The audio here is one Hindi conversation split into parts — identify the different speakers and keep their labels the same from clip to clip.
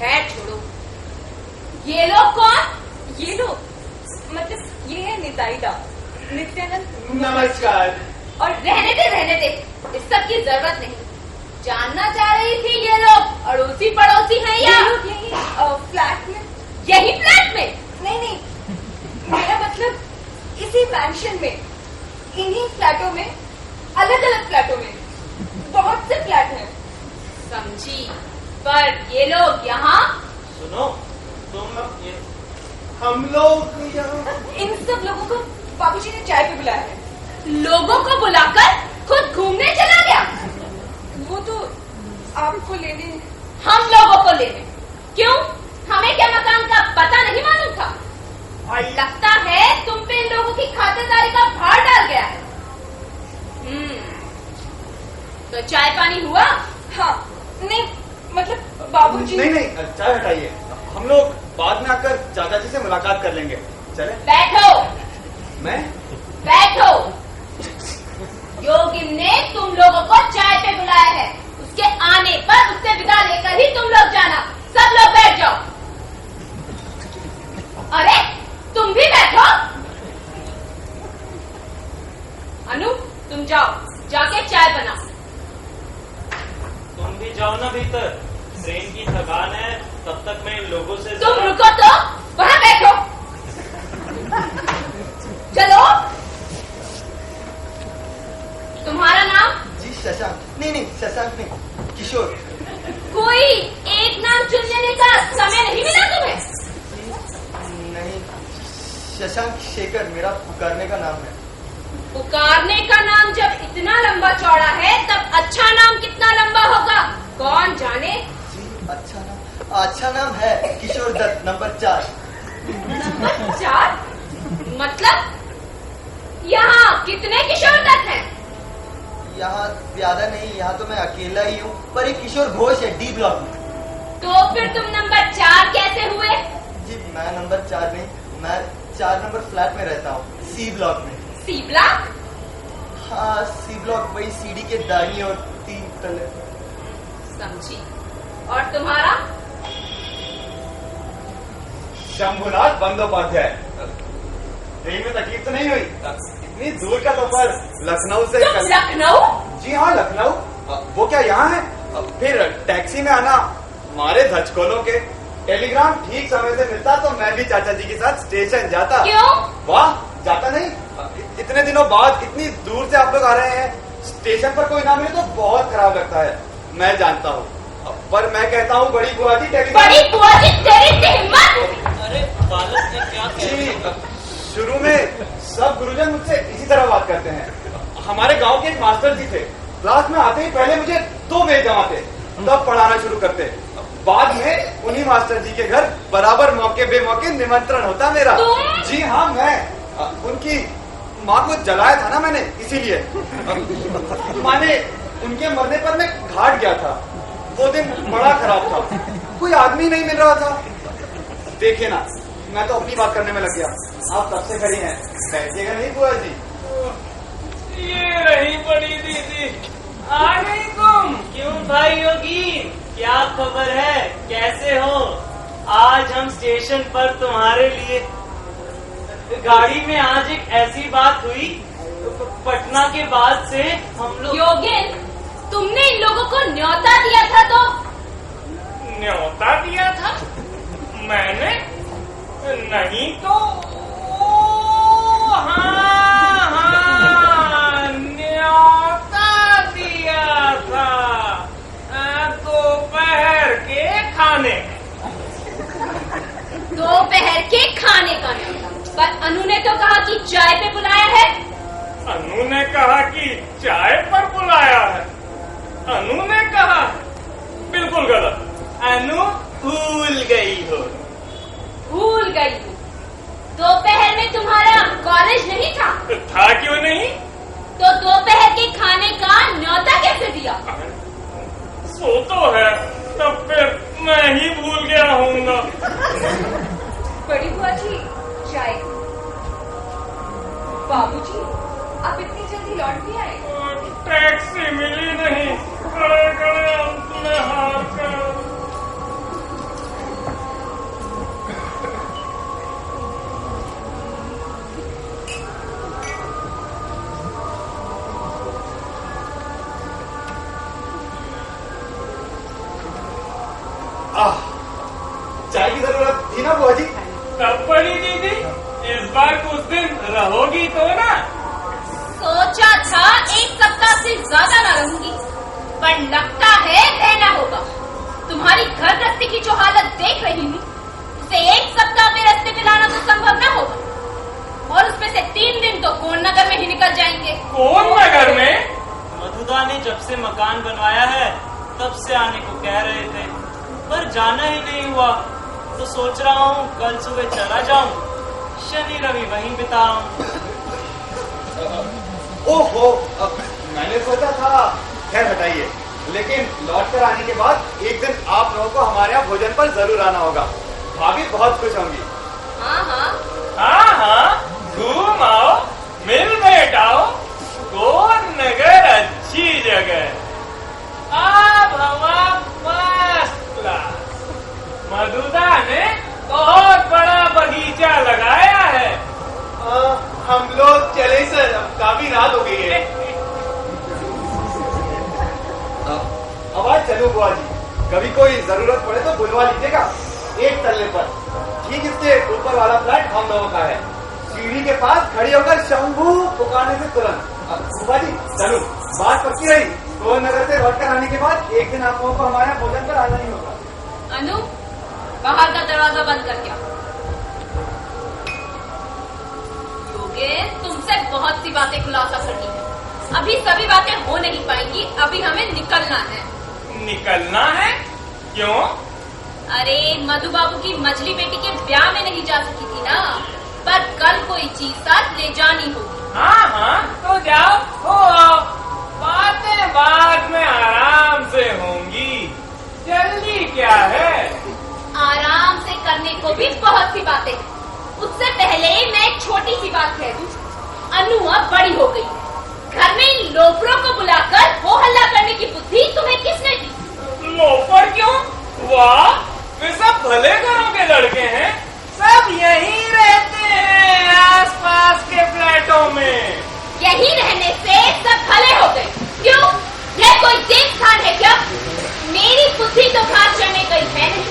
Speaker 1: खैर छोड़ो, ये लोग कौन? ये लोग मतलब ये है निताईदा, नित्यानंद।
Speaker 2: नमस्कार।
Speaker 1: और रहने दे, इस सब की जरूरत नहीं। जानना चाह रही थी ये लोग अड़ोसी पड़ोसी हैं या यही फ्लैट में? यही फ्लैट में? नहीं, मेरा मतलब इसी मैंशन में, इन्हीं फ्लैटों में, अलग अलग फ्लैटों में बहुत से फ्लैट हैं। समझी? पर ये लोग यहाँ?
Speaker 2: सुनो, हम लोग यहाँ
Speaker 1: इन सब लोगों को बाबूजी ने चाय पे बुलाया है। लोगों को बुलाकर खुद घूमने चला गया? वो तो आपको लेने, हम लोगों को लेने? क्यों? हमें क्या मकान का पता नहीं मालूम था? और लगता है तुम पे इन लोगों की खातिरदारी का भार डाल गया है। तो चाय पानी हुआ? हाँ, नहीं मतलब बाबूजी।
Speaker 2: नहीं, चाय हटाइए, हम लोग बाद में आकर चाचा जी से मुलाकात कर लेंगे। चले?
Speaker 1: बैठो।
Speaker 2: मैं?
Speaker 1: बैठो। योगिन ने तुम लोगों को चाय पे बुलाया है, उसके आने पर उससे विदा लेकर ही तुम लोग जाना। सब लोग बैठ जाओ। अरे तुम भी बैठो। अनु तुम जाओ, जाके चाय बनाओ।
Speaker 3: तुम भी जाओ ना भीतर, ट्रेन की थकान है, तब तक मैं इन लोगों से।
Speaker 1: तुम रुको तो, वहां बैठो। चलो। तुम्हारा नाम?
Speaker 2: जी शशांक। नहीं, शशांक नहीं, किशोर।
Speaker 1: कोई एक नाम चुन लेने का समय नहीं मिला तुम्हें?
Speaker 2: नहीं, शशांक शेखर मेरा पुकारने का नाम है।
Speaker 1: पुकारने का नाम जब इतना लंबा चौड़ा है, तब अच्छा नाम कितना लंबा होगा कौन जाने?
Speaker 2: जी अच्छा नाम है किशोर दत्त, नंबर 4।
Speaker 1: नंबर 4? मतलब यहाँ कितने किशोर दत्त हैं?
Speaker 2: यहाँ ज्यादा नहीं, यहाँ तो मैं अकेला ही हूँ, पर एक किशोर घोष है डी ब्लॉक में।
Speaker 1: तो फिर तुम नंबर 4 कैसे हुए?
Speaker 2: जी मैं नंबर 4 नहीं, मैं 4 नंबर फ्लैट में रहता हूँ, सी ब्लॉक में।
Speaker 1: C block?
Speaker 2: हाँ, सी ब्लॉक, वही सीढ़ी के दाहिनी और 3 तले।
Speaker 1: समझी। और तुम्हारा?
Speaker 2: शंभुनाथ बंदोपाध्याय। ट्रेन में तकलीफ तो नहीं हुई? इतनी दूर का सफर लखनऊ से।
Speaker 1: लखनऊ?
Speaker 2: जी हाँ, लखनऊ। वो क्या यहाँ है? फिर टैक्सी में आना, मारे धचकोलों के। टेलीग्राम ठीक समय से मिलता तो मैं भी चाचा जी के साथ स्टेशन जाता।
Speaker 1: क्यों?
Speaker 2: वाह, जाता नहीं? इतने दिनों बाद इतनी दूर से आप लोग आ रहे हैं, स्टेशन पर कोई ना मिले तो बहुत खराब लगता है, मैं जानता हूँ। पर मैं कहता हूँ बड़ी बुआ जी टेलीग्राम।
Speaker 1: बड़ी बुआ जी तेरी हिम्मत?
Speaker 3: अरे बालक ने क्या
Speaker 2: जी, शुरू में सब गुरुजन मुझसे इसी तरह बात करते हैं। हमारे गांव के एक मास्टर जी थे, क्लास में आते ही पहले मुझे 2 पेज जमाते, तब पढ़ाना शुरू करते। बाद में उन्हीं मास्टर जी के घर बराबर मौके बेमौके निमंत्रण होता मेरा। जी हाँ, मैं उनकी माँ को जलाया था ना मैंने, इसीलिए। माने उनके मरने पर मैं घाट गया था, वो दिन बड़ा खराब था, कोई आदमी नहीं मिल रहा था। देखिए ना, मैं तो अपनी बात करने में लग गया, आप तब से खड़ी हैं, बैठिएगा नहीं बुआ जी?
Speaker 3: ये रही बड़ी दीदी, आ गई तुम? क्यों भाई योगी, क्या खबर है, कैसे हो? आज हम स्टेशन पर तुम्हारे लिए, गाड़ी में आज एक ऐसी बात हुई, पटना के बाद से हम लोग।
Speaker 1: योगिन, तुमने इन लोगों को न्योता दिया था तो?
Speaker 3: न्योता दिया था? मैंने नहीं तो। हाँ, न्योता दिया था दोपहर के खाने।
Speaker 1: दोपहर के खाने का न्योता? पर अनु ने तो कहा कि चाय पे बुलाया है।
Speaker 3: अनु ने कहा कि चाय पर बुलाया है? अनु ने कहा? बिल्कुल गलत, अनु भूल गई हो।
Speaker 1: भूल गई हूँ? दोपहर में तुम्हारा कॉलेज नहीं था?
Speaker 3: था क्यों नहीं?
Speaker 1: तो दोपहर के खाने का न्योता कैसे दिया?
Speaker 3: सो तो है, तब फिर मैं ही भूल गया होऊंगा।
Speaker 1: बड़ी बुआ जी चाय। बाबूजी, आप इतनी जल्दी लौट भी आए?
Speaker 3: टैक्सी मिली नहीं, खड़े खड़े अंत में हार कर।
Speaker 2: चाय की जरूरत थी ना बुआ जी?
Speaker 4: तब बड़ी दीदी, इस बार कुछ दिन रहोगी तो ना?
Speaker 1: सोचा था एक सप्ताह से ज्यादा ना रहूंगी, पर लगता है रहना होगा। तुम्हारी घर रस्ते की जो हालत देख रही हूँ, उसे एक सप्ताह में रस्ते पे लाना तो संभव ना होगा, और उसमें से 3 दिन तो कोण नगर में ही निकल जाएंगे।
Speaker 4: कौन नगर में?
Speaker 3: मधुदा ने जब से मकान बनवाया है तब से आने को कह रहे थे, पर जाना ही नहीं हुआ। तो सोच रहा हूँ कल सुबह चला जाऊँ, शनि रवि वहीं बिताऊं।
Speaker 2: ओहो, मैंने सोचा था, खैर हटाइए। लेकिन लौट कर आने के बाद एक दिन आप लोगों को हमारे यहाँ भोजन पर जरूर आना होगा। भाभी बहुत खुश होंगी।
Speaker 1: हाँ हाँ,
Speaker 4: हाँ हाँ, घूम आओ, मिल बैठाओ। कौन नगर अच्छी जगह, आब हवा फर्स्ट क्लास। मधुदा ने बहुत बड़ा बगीचा लगाया है।
Speaker 2: हम लोग चले सर, काफी रात हो गई है। अब आज चलो बुआ जी, कभी कोई जरूरत पड़े तो बुलवा लीजिएगा। एक तल्ले पर, ठीक इसके ऊपर वाला फ्लैट हम लोगों का है। सीढ़ी के पास खड़ी होकर शंभू पुकारने से तुरंत। बुआ जी चलो, बात पक्की रही। तो नगर से लौट कर आने के बाद एक दिन आप लोगों को हमारे भोजन पर आना ही होगा।
Speaker 1: अनु, बाहर का दरवाजा बंद कर क्या? योगेश, तुमसे बहुत सी बातें खुलासा करनी है। अभी सभी बातें हो नहीं पाएंगी, अभी हमें निकलना है।
Speaker 4: निकलना है? क्यों?
Speaker 1: अरे मधु बाबू की मछली बेटी के ब्याह में नहीं जा सकी थी ना, पर कल कोई चीज साथ ले जानी होगी।
Speaker 4: हाँ हाँ, तो जाओ, हो आओ। बातें बाद में आराम से होंगी, जल्दी क्या है?
Speaker 1: आराम से करने को भी बहुत सी बातें हैं। उससे पहले मैं एक छोटी सी बात कह दूं। अनु अब बड़ी हो गई है। घर में इन लोफरों को बुलाकर वो हल्ला करने की बुद्धि तुम्हें किसने दी?
Speaker 4: लोफर क्यों? वाह, वे सब भले घरों के लड़के हैं, सब यहीं रहते हैं आसपास के फ्लैटों में।
Speaker 1: यही रहने से सब भले हो गए। क्यों? यह कोई देव स्थान है क्या? मेरी बुद्धि तो घाट चढ़ने गई है नहीं।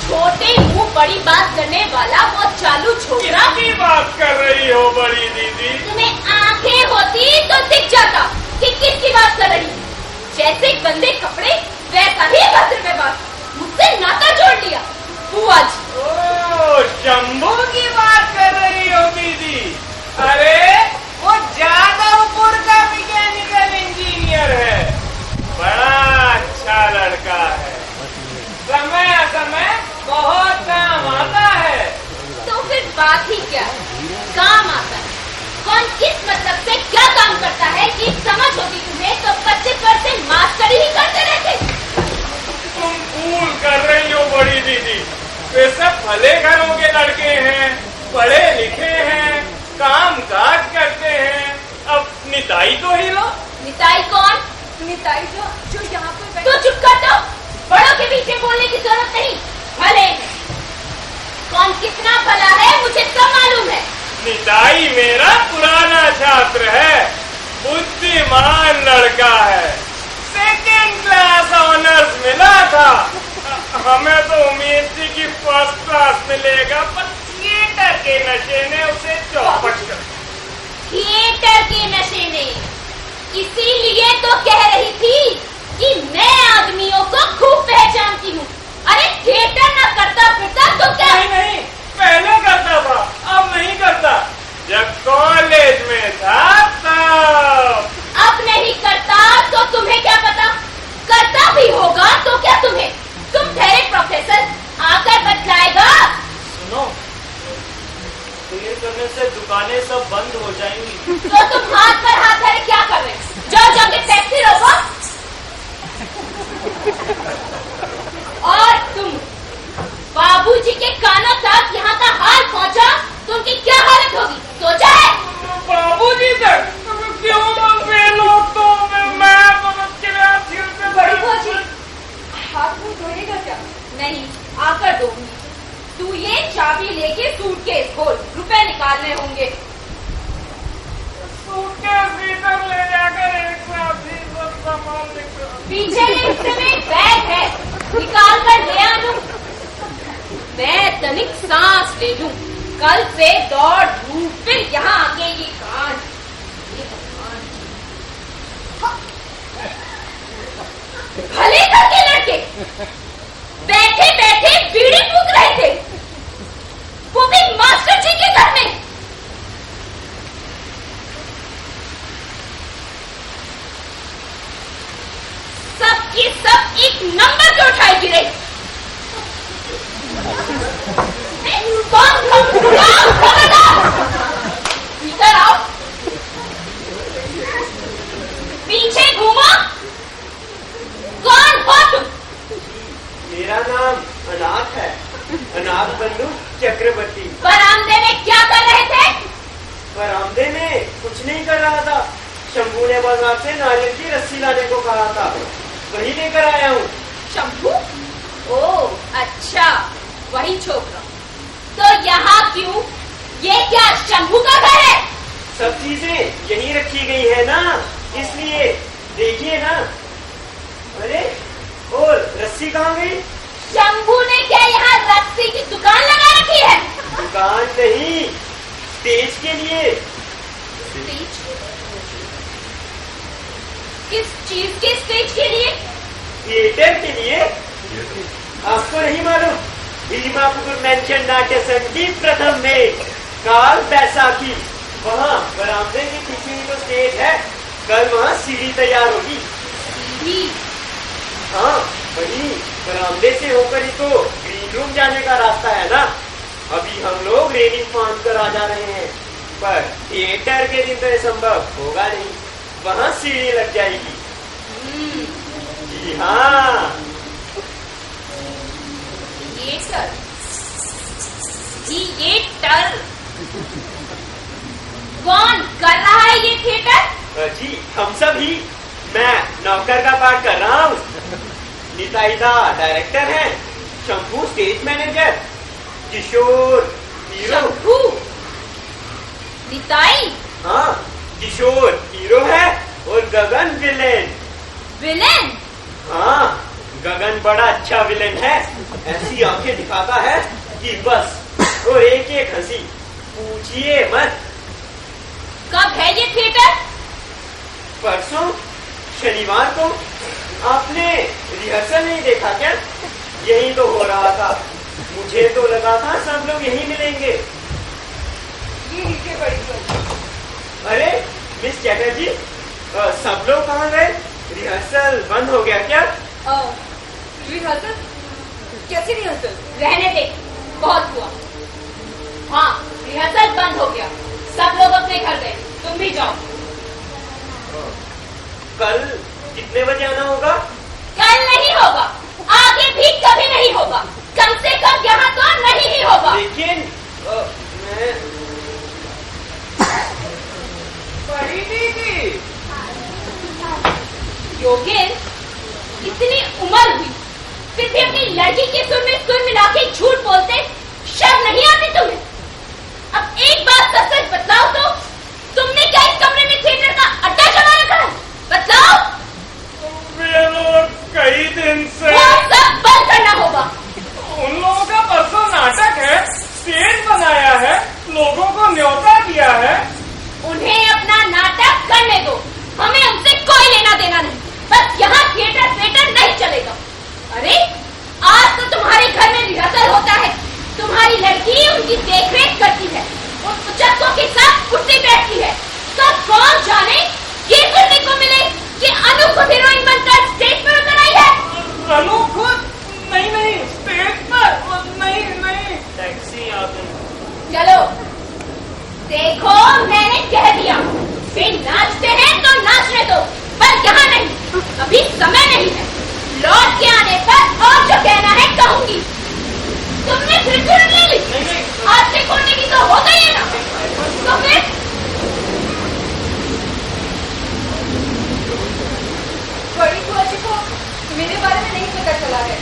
Speaker 1: छोटे मुंह बड़ी बात करने वाला वो चालू छोकरा।
Speaker 4: किसकी बात कर रही हो बड़ी दीदी?
Speaker 1: तुम्हें आंखें होती तो दिख जाता कि किसकी बात कर रही। जैसे गंदे कपड़े वैसा ही वस्त्र व्यवहार, मुझसे नाता जोड़ लिया। बुआ जी,
Speaker 4: ओ, शंभू की बात कर रही हो दीदी? अरे वो जादवपुर का मैकेनिकल इंजीनियर है, बड़ा अच्छा लड़का है, समय समय बहुत काम आता है।
Speaker 1: तो फिर बात ही क्या है? काम आता है। कौन किस मतलब से क्या काम करता है कि समझ होती तुम्हें तो बच्चे पढ़ते मास्टरी ही करते रहते।
Speaker 4: तुम फूल कर रही हो बड़ी दीदी, वे सब भले घरों के लड़के हैं, पढ़े लिखे हैं, काम काज करते हैं। अब निताई तो ही लो।
Speaker 1: निताई कौन? निताई जो यहाँ पे तो चुप कर दो। बड़ों के पीछे बोलने की जरूरत नहीं। भले हैं। कौन कितना भला है मुझे सब मालूम है।
Speaker 4: निताई मेरा पुराना छात्र है, बुद्धिमान लड़का है, 2nd क्लास ऑनर्स मिला था। हमें तो उम्मीद थी कि 1st क्लास मिलेगा, पर थिएटर के नशे ने उसे चौपट कर।
Speaker 1: थिएटर के नशे ने? इसीलिए तो कह रही थी कि मैं आदमियों को खूब पहचानती हूँ। अरे थिएटर ना करता फिरता तो क्या?
Speaker 4: नहीं, पहले करता था, अब नहीं करता। जब कॉलेज में था तब।
Speaker 1: अब नहीं करता तो तुम्हें क्या पता? करता भी होगा तो क्या तुम्हें? तुम ठहरे प्रोफेसर, आकर बतलाएगा।
Speaker 3: सुनो, देर करने से दुकानें सब बंद हो जाएंगी।
Speaker 1: तो तुम हाथ पर हाथ धरे क्या कर रहे? जाओ जाके टैक्सी रोको। और तुम बाबूजी के कानों तक यहाँ का हाल पहुँचा तो उनकी क्या हालत होगी सोचा है?
Speaker 4: बाबूजी तक? क्यों वे लोग तो मैं
Speaker 1: हाथ मुंह धोएगा क्या? नहीं, आकर दूंगी। तू ये चाबी लेके सूटकेस खोल, रुपए निकालने होंगे।
Speaker 4: सूटकेस भीतर ले जाकर एक साथ ही सब सामान निकाल।
Speaker 1: पीछे हिस्से में एक बैग है, निकाल कर ले आ। सांस ले लूं। कल से दौड़ धूप, फिर यहाँ आके ये कांड, ये भगवान। भले घर के लड़के बैठे बैठे बीड़ी फूंक रहे थे, वो भी मास्टर जी के घर में। सबकी सब एक नंबर पे उठाई गिरे। भीतर आओ, पीछे घूमो। कौन हो तुम?
Speaker 3: मेरा नाम अनाथ है, अनाथ बंधु चक्रवर्ती।
Speaker 1: बरामदे में क्या कर रहे थे?
Speaker 3: बरामदे में कुछ नहीं कर रहा था। शंभू ने बाजार से नारियल की रस्सी लाने को कहा था, वही लेकर आया हूँ।
Speaker 1: शंभू? ओ अच्छा, वही छोकरा। तो यहाँ क्यों? ये क्या शंभू का घर है?
Speaker 3: सब चीजें यहीं रखी गई है ना, इसलिए देखिए ना। अरे और रस्सी कहाँ गई?
Speaker 1: शंभू ने क्या यहाँ रस्सी की दुकान लगा रखी है?
Speaker 3: दुकान नहीं, स्टेज के लिए।
Speaker 1: स्टेज? किस चीज के स्टेज के लिए?
Speaker 3: थिएटर के लिए। आपको नहीं मालूम? भीमापुर मेंशन नाट्य संगीत प्रथम में काल बैसाखी, वहाँ बरामदे के पीछे ही तो स्टेज है। कल वहाँ सीढ़ी तैयार होगी।
Speaker 1: सीढ़ी?
Speaker 3: हाँ वही, बरामदे से होकर ही तो ग्रीन रूम जाने का रास्ता है ना। अभी हम लोग रेलिंग फांद कर आ जा रहे हैं, पर थिएटर के दिन तो ये संभव होगा नहीं, वहाँ सीढ़ी लग जाएगी। जी हाँ।
Speaker 1: थिएटर? थिएटर? कौन कर रहा है ये थिएटर?
Speaker 3: जी हम सब ही। मैं नौकर का पाठ कर रहा हूँ, निताईदा डायरेक्टर है, शंभू स्टेज मैनेजर, किशोर हीरो।
Speaker 1: शंभू? निताई?
Speaker 3: हाँ, किशोर हीरो है और गगन विलेन।
Speaker 1: विलेन?
Speaker 3: हाँ, गगन बड़ा अच्छा विलेन है। ऐसी आंखें दिखाता है कि बस और एक एक हंसी, पूछिए मत।
Speaker 1: कब है ये थिएटर?
Speaker 3: परसों शनिवार को। आपने रिहर्सल नहीं देखा क्या? यही तो हो रहा था। मुझे तो लगा था सब लोग यहीं मिलेंगे।
Speaker 1: ये नीचे पड़ी।
Speaker 3: अरे मिस चैटर्जी, सब लोग कहाँ गए? रिहर्सल बंद हो गया क्या?
Speaker 1: रिहर्सल? कैसी रिहर्सल? रहने दे, बहुत हुआ। हाँ, रिहर्सल बंद हो गया, सब लोग अपने घर गए, तुम भी जाओ।
Speaker 3: कल कितने बजे आना होगा?
Speaker 1: कल नहीं होगा, आगे भी कभी नहीं होगा, कम से कम यहाँ तो नहीं ही होगा।
Speaker 3: लेकिन मैं
Speaker 4: बड़ी दीदी,
Speaker 1: योगेश, इतनी उम्र हुई फिर भी अपनी लड़की के सुर में सुर मिला के झूठ बोलते, शर्म नहीं आती तुम्हें? अब एक बात सच सच बतलाओ तो, तुमने क्या इस कमरे में थिएटर का अड्डा जमा रखा है? बतलाओ।
Speaker 4: वे लोग कई दिन से,
Speaker 1: वो सब बंद करना होगा।
Speaker 4: उन लोगों का परसों नाटक है, स्टेज बनाया है, लोगों को न्योता दिया है।
Speaker 1: उन्हें अपना नाटक करने दो, हमें उनसे कोई लेना देना नहीं। बस यहाँ थिएटर नहीं चलेगा। अरे आज तो तुम्हारे घर में रिहर्सल होता है, तुम्हारी लड़की उनकी देखरेख करती है, उन उचक्कों के साथ उठती बैठती है। कब कौन जाने ये सुनने को मिले कि अनु खुद हीरोइन बनकर स्टेज पर उतर आई है।
Speaker 4: अनु खुद? नहीं, स्टेज पर नहीं।
Speaker 3: टैक्सी आ गई।
Speaker 1: चलो देखो, मैंने कह दिया, वे नाचते हैं तो नाचने दो, पर यहाँ नहीं, अभी समय नहीं है। लौट के आने पर और जो कहना है कहूंगी। तुमने फिर जुर्म ले ली, आज से खोलने की तो हो गई है ना, तो फिर बड़ी बुआ जी को मेरे बारे में नहीं पता चला है।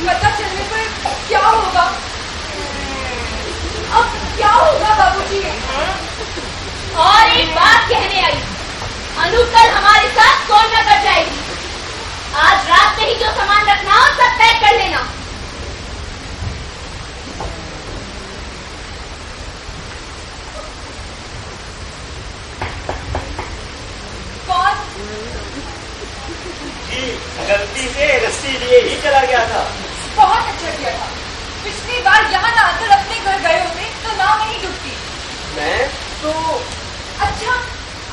Speaker 1: पता चलने पर क्या होगा? अब क्या होगा बाबूजी? और एक बात कहने आई, अनु कल हमारे साथ कौन न कर जाएगी। आज रात में ही जो सामान रखना हो सब पैक कर लेना।
Speaker 3: ही चला गया था।
Speaker 1: बहुत अच्छा किया था। पिछली बार यहाँ ना आकर अपने घर गए होते तो नाव नहीं डूबती।
Speaker 3: मैं
Speaker 1: तो अच्छा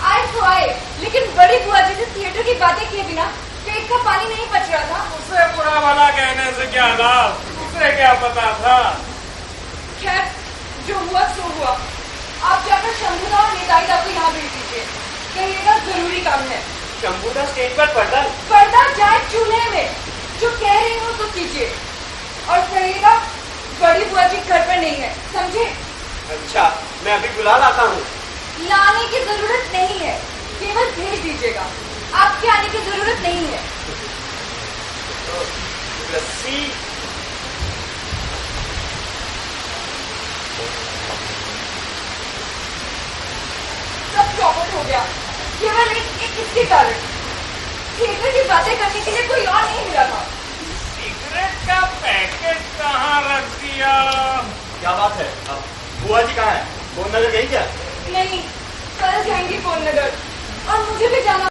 Speaker 1: आए तो आए, लेकिन बड़ी बुआ जी से थिएटर की बातें किए बिना पेट का पानी नहीं पच रहा था।
Speaker 4: उसे बुरा भला कहने से क्या लाभ, उसे क्या पता था।
Speaker 1: खैर जो हुआ सो हुआ। आप जाकर शंभुदा और निताई को यहाँ भेज दीजिए, कहिएगा जरूरी काम है।
Speaker 3: शंभुदा स्टेज पर
Speaker 1: पर्दा जाए चूल्हे में, जो कह रही हूँ तो कीजिए, और कहिएगा बड़ी बुआ जी घर पर नहीं है, समझे?
Speaker 3: अच्छा, मैं अभी बुला लाता हूँ।
Speaker 1: लाने की जरूरत नहीं है, केवल भेज दीजिएगा। आपके आने की जरूरत नहीं है।
Speaker 3: रस्सी
Speaker 1: सब चौपट हो गया, केवल एक इसके कारण। थिएटर की बातें करने के लिए कोई और नहीं मिला था।
Speaker 4: सिगरेट का पैकेट कहाँ रख दिया?
Speaker 2: क्या बात है? अब बुआ जी कहाँ है? फोन नगर गई क्या?
Speaker 1: नहीं, कल जाएंगे कौन नगर, और मुझे भी जाना